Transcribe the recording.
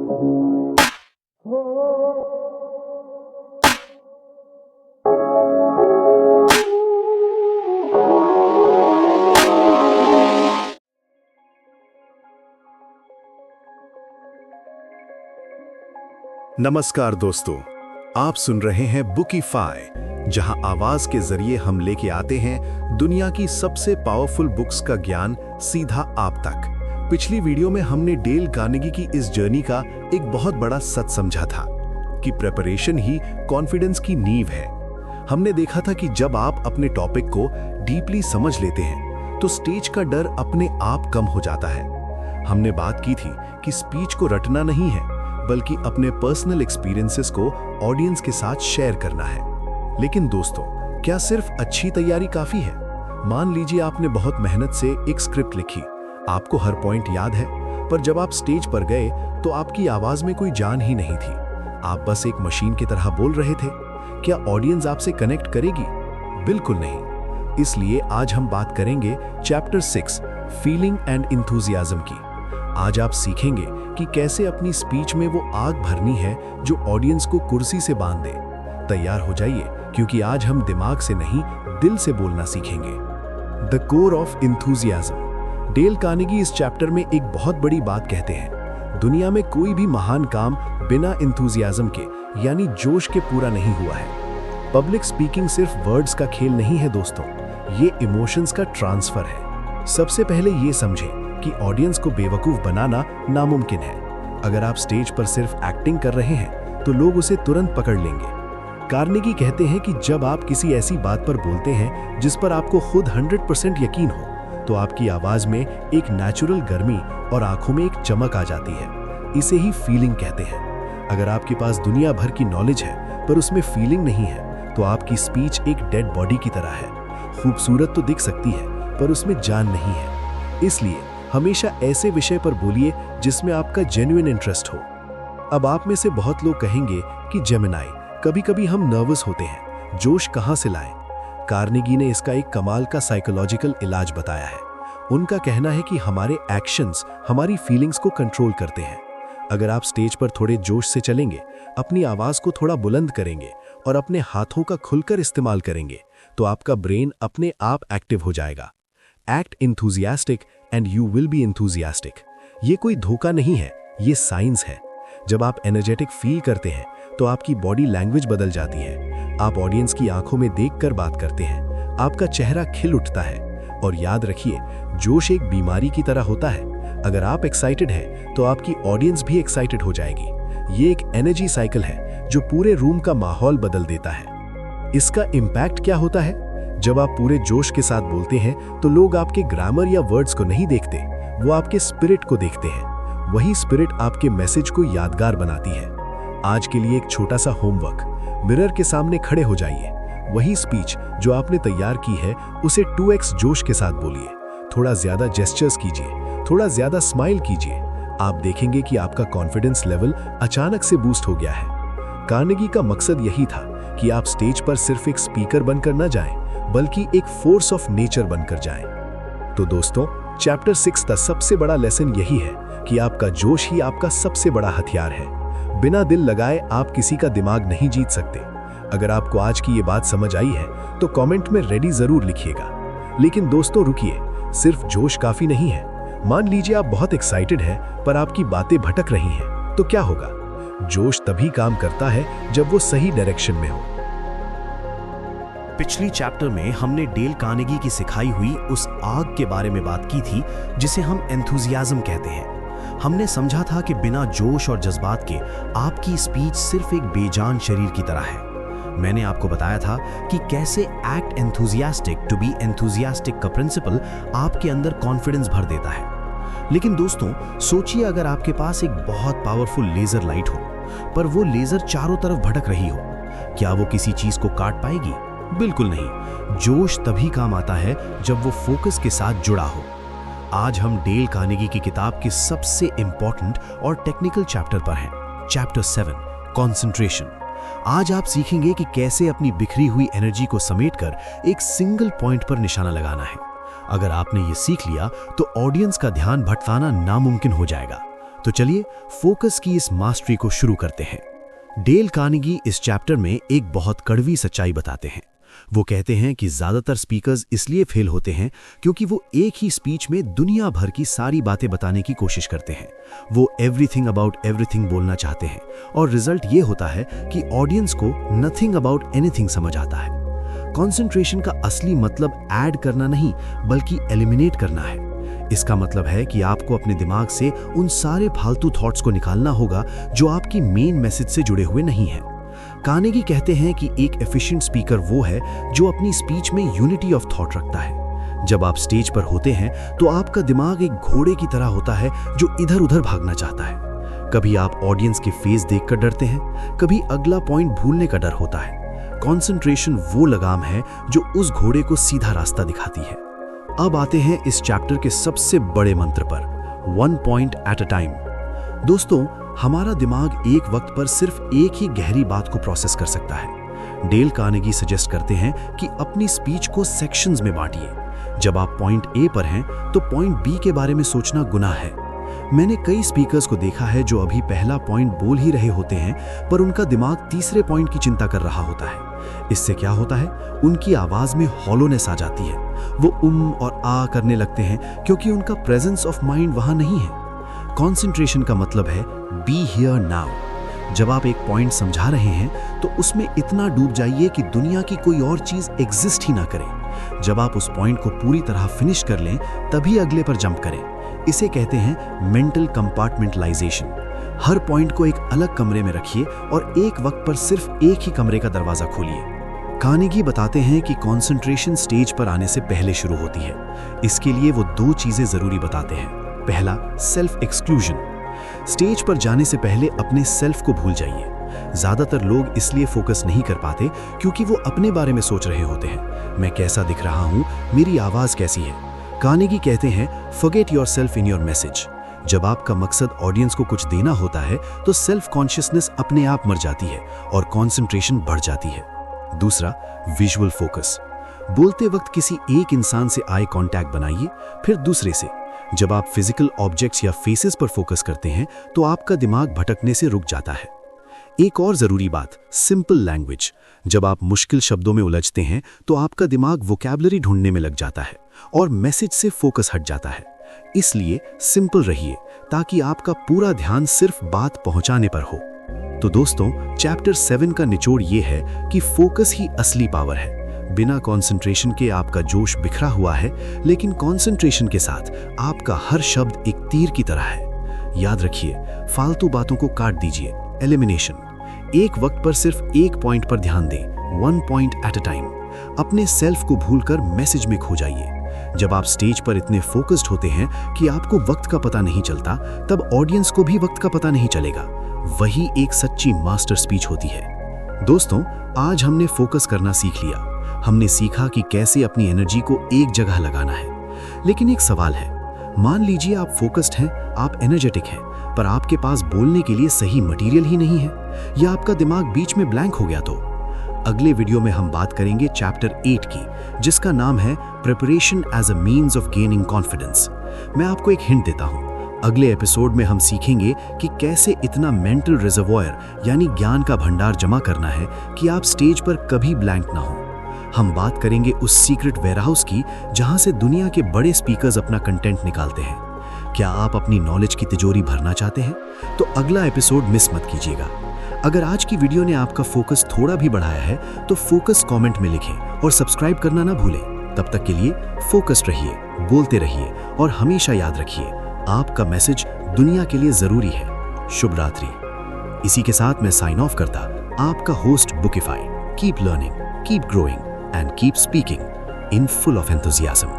नमस्कार दोस्तों, आप सुन रहे हैं बुकीफाई, जहां आवाज के जरिए हम लेके आते हैं दुनिया की सबसे पावरफुल बुक्स का ज्ञान सीधा आप तक। पिछली वीडियो में हमने डेल कार्नेगी की इस जर्नी का एक बहुत बड़ा सच समझा था कि प्रिपरेशन ही कॉन्फिडेंस की नींव है। हमने देखा था कि जब आप अपने टॉपिक को डीपली समझ लेते हैं तो स्टेज का डर अपने आप कम हो जाता है। हमने बात की थी कि स्पीच को रटना नहीं है, बल्कि अपने पर्सनल एक्सपीरियंसेस को ऑडियंस के साथ शेयर करना है। लेकिन दोस्तों, क्या सिर्फ अच्छी तैयारी काफी है? मान लीजिए आपने बहुत मेहनत से एक स्क्रिप्ट लिखी, आपको हर पॉइंट याद है, पर जब आप स्टेज पर गए तो आपकी आवाज में कोई जान ही नहीं थी। आप बस एक मशीन की तरह बोल रहे थे। क्या ऑडियंस आपसे कनेक्ट करेगी? बिल्कुल नहीं। इसलिए आज हम बात करेंगे चैप्टर 6 फीलिंग एंड इंथुजियाज्म की। आज आप सीखेंगे कि कैसे अपनी स्पीच में वो आग भरनी है जो ऑडियंस को कुर्सी से बांध दे। तैयार हो जाइए, क्योंकि आज हम दिमाग से नहीं, दिल से बोलना सीखेंगे। The core of enthusiasm. Dale Carnegie इस चैप्टर में एक बहुत बड़ी बात कहते हैं। दुनिया में कोई भी महान काम बिना इंथुजियाज्म के, यानी जोश के, पूरा नहीं हुआ है। पब्लिक स्पीकिंग सिर्फ वर्ड्स का खेल नहीं है दोस्तों, ये इमोशंस का ट्रांसफर है। सबसे पहले ये समझें कि ऑडियंस को बेवकूफ बनाना नामुमकिन है। अगर आप स्टेज पर सिर्फ एक्टिंग कर रहे हैं तो लोग उसे तुरंत पकड़ लेंगे। कार्नेगी कहते हैं कि जब आप किसी ऐसी बात पर बोलते हैं जिस पर आपको खुद 100% यकीन हो, तो आपकी आवाज में एक नेचुरल गर्मी और आंखों में एक चमक आ जाती है। इसे ही फीलिंग कहते हैं। अगर आपके पास दुनिया भर की नॉलेज है पर उसमें फीलिंग नहीं है, तो आपकी स्पीच एक डेड बॉडी की तरह है। खूबसूरत तो दिख सकती है पर उसमें जान नहीं है। इसलिए हमेशा ऐसे विषय पर बोलिए जिसमें आपका जेन्युइन इंटरेस्ट हो। अब आप में से बहुत लोग कहेंगे कि जेमिनाई, कभी-कभी हम नर्वस होते हैं, जोश कहां से लाएं? कार्नेगी ने इसका एक कमाल का साइकोलॉजिकल इलाज बताया है। उनका कहना है कि हमारे एक्शंस हमारी फीलिंग्स को कंट्रोल करते हैं। अगर आप स्टेज पर थोड़े जोश से चलेंगे, अपनी आवाज को थोड़ा बुलंद करेंगे और अपने हाथों का खुलकर इस्तेमाल करेंगे, तो आपका ब्रेन अपने आप एक्टिव हो जाएगा। Act enthusiastic and you will be enthusiastic. ये कोई धोखा नहीं है, ये साइंस है। जब आप एनर्जेटिक फील करते हैं तो आपकी बॉडी लैंग्वेज बदल जाती है। आप ऑडियंस की आंखों में देखकर बात करते हैं, आपका चेहरा खिल उठता है। और याद रखिए, जोश एक बीमारी की तरह होता है। अगर आप एक्साइटेड हैं तो आपकी ऑडियंस भी एक्साइटेड हो जाएगी। ये एक एनर्जी साइकिल है जो पूरे रूम का माहौल बदल देता है। इसका इम्पैक्ट क्या होता है? जब आप पूरे जोश के साथ बोलते हैं तो लोग आपके ग्रामर या वर्ड्स को नहीं देखते, वो आपके स्पिरिट को देखते हैं। वही स्पिरिट आपके मैसेज को यादगार बनाती है। आज के लिए एक छोटा सा होमवर्क, मिरर के सामने खड़े हो जाइए। वही स्पीच जो आपने तैयार की है उसे 2x जोश के साथ बोलिए। थोड़ा ज्यादा जेस्चर्स कीजिए, थोड़ा ज्यादा स्माइल कीजिए। आप देखेंगे कि आपका कॉन्फिडेंस लेवल अचानक से बूस्ट हो गया है। कार्नेगी का मकसद यही था कि आप स्टेज पर सिर्फ एक स्पीकर बनकर न जाएं, बल्कि एक फोर्स ऑफ नेचर बनकर जाएं। तो दोस्तों, चैप्टर 6 का सबसे बड़ा लेसन यही है कि आपका जोश ही आपका सबसे बड़ा हथियार है। बिना दिल लगाए आप किसी का दिमाग नहीं जीत सकते। अगर आपको आज की ये बात समझ आई है तो कमेंट में रेडी जरूर लिखिएगा। लेकिन दोस्तों रुकिए, सिर्फ जोश काफी नहीं है। मान लीजिए आप बहुत एक्साइटेड हैं पर आपकी बातें भटक रही हैं, तो क्या होगा? जोश तभी काम करता है जब वो सही डायरेक्शन में हो। पिछली चैप्टर में हमने डेल कार्नेगी की सिखाई हुई उस आग के बारे में बात की थी जिसे हम एंथुजियाज्म कहते हैं। हमने समझा था कि बिना जोश और जज्बात के आपकी स्पीच सिर्फ एक बेजान शरीर की तरह है। मैंने आपको बताया था कि कैसे act enthusiastic to be enthusiastic का प्रिंसिपल आपके अंदर कॉन्फिडेंस भर देता है। लेकिन दोस्तों, सोचिए अगर आपके पास एक बहुत पावरफुल लेजर लाइट हो, पर वो लेजर चारों तरफ भटक रही हो, क्या वो किसी चीज को काट पाएगी? बिल्कुल नहीं। जोश तभी काम आता है जब वो फोकस के साथ जुड़ा हो। आज हम डेल कार्नेगी की किताब के सबसे इंपॉर्टेंट और टेक्निकल चैप्टर पर हैं, चैप्टर 7 कंसंट्रेशन। आज आप सीखेंगे कि कैसे अपनी बिखरी हुई एनर्जी को समेटकर एक सिंगल पॉइंट पर निशाना लगाना है। अगर आपने ये सीख लिया तो ऑडियंस का ध्यान भटकाना नामुमकिन हो जाएगा। तो चलिए फोकस की इस मास्टरी को शुरू करते हैं। डेल कार्नेगी इस चैप्टर में एक बहुत कड़वी सच्चाई बताते हैं। वो कहते हैं कि ज्यादातर स्पीकर्स इसलिए फेल होते हैं क्योंकि वो एक ही स्पीच में दुनिया भर की सारी बातें बताने की कोशिश करते हैं। वो एवरीथिंग अबाउट एवरीथिंग बोलना चाहते हैं और रिजल्ट ये होता है कि ऑडियंस को नथिंग अबाउट एनीथिंग समझ आता है। कंसंट्रेशन का असली मतलब ऐड करना नहीं बल्कि एलिमिनेट करना है। इसका मतलब है कि आपको अपने दिमाग से उन सारे फालतू थॉट्स को निकालना होगा जो आपकी मेन मैसेज से जुड़े हुए नहीं हैं। कार्नेगी कहते हैं कि एक एफिशिएंट स्पीकर वो है जो अपनी स्पीच में यूनिटी ऑफ थॉट रखता है। जब आप स्टेज पर होते हैं तो आपका दिमाग एक घोड़े की तरह होता है जो इधर उधर भागना चाहता है। कभी आप ऑडियंस के फेस देखकर डरते हैं, कभी अगला पॉइंट भूलने का डर होता है। कंसंट्रेशन वो लगाम है जो उस घोड़े को सीधा रास्ता दिखाती है। अब आते हैं इस चैप्टर के सबसे बड़े मंत्र पर, 1 पॉइंट एट अ टाइम। दोस्तों, हमारा दिमाग एक वक्त पर सिर्फ एक ही गहरी बात को प्रोसेस कर सकता है। डेल कार्नेगी सजेस्ट करते हैं कि अपनी स्पीच को सेक्शंस में बांटिए। जब आप पॉइंट ए पर हैं तो पॉइंट बी के बारे में सोचना गुनाह है। मैंने कई स्पीकर्स को देखा है जो अभी पहला पॉइंट बोल ही रहे होते हैं पर उनका दिमाग तीसरे पॉइंट की चिंता कर रहा होता है। इससे क्या होता है, उनकी आवाज में हॉलोनेस आ जाती है। वो और आ करने लगते हैं क्योंकि उनका प्रेजेंस ऑफ माइंड वहां नहीं है। कंसंट्रेशन का मतलब है बी हियर नाउ। जब आप एक पॉइंट समझा रहे हैं तो उसमें इतना डूब जाइए कि दुनिया की कोई और चीज एग्जिस्ट ही ना करे। जब आप उस पॉइंट को पूरी तरह फिनिश कर लें तभी अगले पर जंप करें। इसे कहते हैं मेंटल कंपार्टमेंटलाइजेशन। हर पॉइंट को एक अलग कमरे में रखिए और एक वक्त पर सिर्फ एक ही कमरे का दरवाजा खोलिए। कार्नेगी बताते हैं कि कंसंट्रेशन स्टेज पर आने से पहले शुरू होती है। इसके लिए वो 2 चीजें जरूरी बताते हैं। पहला, सेल्फ एक्सक्लूजन। स्टेज पर जाने से पहले अपने सेल्फ को भूल जाइए। ज्यादातर लोग इसलिए फोकस नहीं कर पाते क्योंकि वो अपने बारे में सोच रहे होते हैं। मैं कैसा दिख रहा हूं, मेरी आवाज कैसी है। कार्नेगी कहते हैं, forget yourself in your message. जब आपका मकसद ऑडियंस को कुछ देना होता है तो सेल्फ कॉन्शियसनेस अपने आप मर जाती है और कंसंट्रेशन बढ़ जाती है। दूसरा, विजुअल फोकस। बोलते वक्त किसी एक इंसान से आई कांटेक्ट बनाइए, फिर दूसरे से। जब आप फिजिकल ऑब्जेक्ट्स या फेसेस पर फोकस करते हैं तो आपका दिमाग भटकने से रुक जाता है। एक और जरूरी बात, सिंपल लैंग्वेज। जब आप मुश्किल शब्दों में उलझते हैं तो आपका दिमाग वोकैबुलरी ढूंढने में लग जाता है और मैसेज से फोकस हट जाता है। इसलिए सिंपल रहिए ताकि आपका पूरा ध्यान सिर्फ बात पहुंचाने पर हो। तो दोस्तों, चैप्टर 7 का निचोड़ ये है कि फोकस ही असली पावर है। बिना कंसंट्रेशन के आपका जोश बिखरा हुआ है, लेकिन कंसंट्रेशन के साथ आपका हर शब्द एक तीर की तरह है। याद रखिए, फालतू बातों को काट दीजिए, एलिमिनेशन। एक वक्त पर सिर्फ एक पॉइंट पर ध्यान दें, 1 पॉइंट एट अ टाइम। अपने सेल्फ को भूलकर मैसेज में खो जाइए। जब आप स्टेज पर इतने फोकस्ड होते हैं कि आपको वक्त का पता नहीं चलता, तब ऑडियंस को भी वक्त का पता नहीं चलेगा। वही एक सच्ची मास्टर स्पीच होती है। दोस्तों, आज हमने फोकस करना सीख लिया। हमने सीखा कि कैसे अपनी एनर्जी को एक जगह लगाना है। लेकिन एक सवाल है, मान लीजिए आप फोकस्ड हैं, आप एनर्जेटिक हैं, पर आपके पास बोलने के लिए सही मटेरियल ही नहीं है, या आपका दिमाग बीच में ब्लैंक हो गया तो? अगले वीडियो में हम बात करेंगे चैप्टर 8 की, जिसका नाम है preparation as a means of gaining confidence. मैं आपको एक हिंट देता हूं, अगले एपिसोड में हम सीखेंगे कि कैसे इतना मेंटल रिजर्वॉयर यानी ज्ञान का भंडार जमा करना है कि आप स्टेज पर कभी ब्लैंक ना हो। हम बात करेंगे उस सीक्रेट वेयरहाउस की जहां से दुनिया के बड़े स्पीकर्स अपना कंटेंट निकालते हैं। क्या आप अपनी नॉलेज की तिजोरी भरना चाहते हैं? तो अगला एपिसोड मिस मत कीजिएगा। अगर आज की वीडियो ने आपका फोकस थोड़ा भी बढ़ाया है तो फोकस कमेंट में लिखें और सब्सक्राइब करना ना भूलें। तब तक के लिए फोकस्ड रहिए, बोलते रहिए और हमेशा याद रखिए, आपका मैसेज दुनिया के लिए जरूरी है। शुभ रात्रि। इसी के साथ मैं साइन ऑफ करता, आपका host Bookify. Keep learning, keep growing and keep speaking in full of enthusiasm.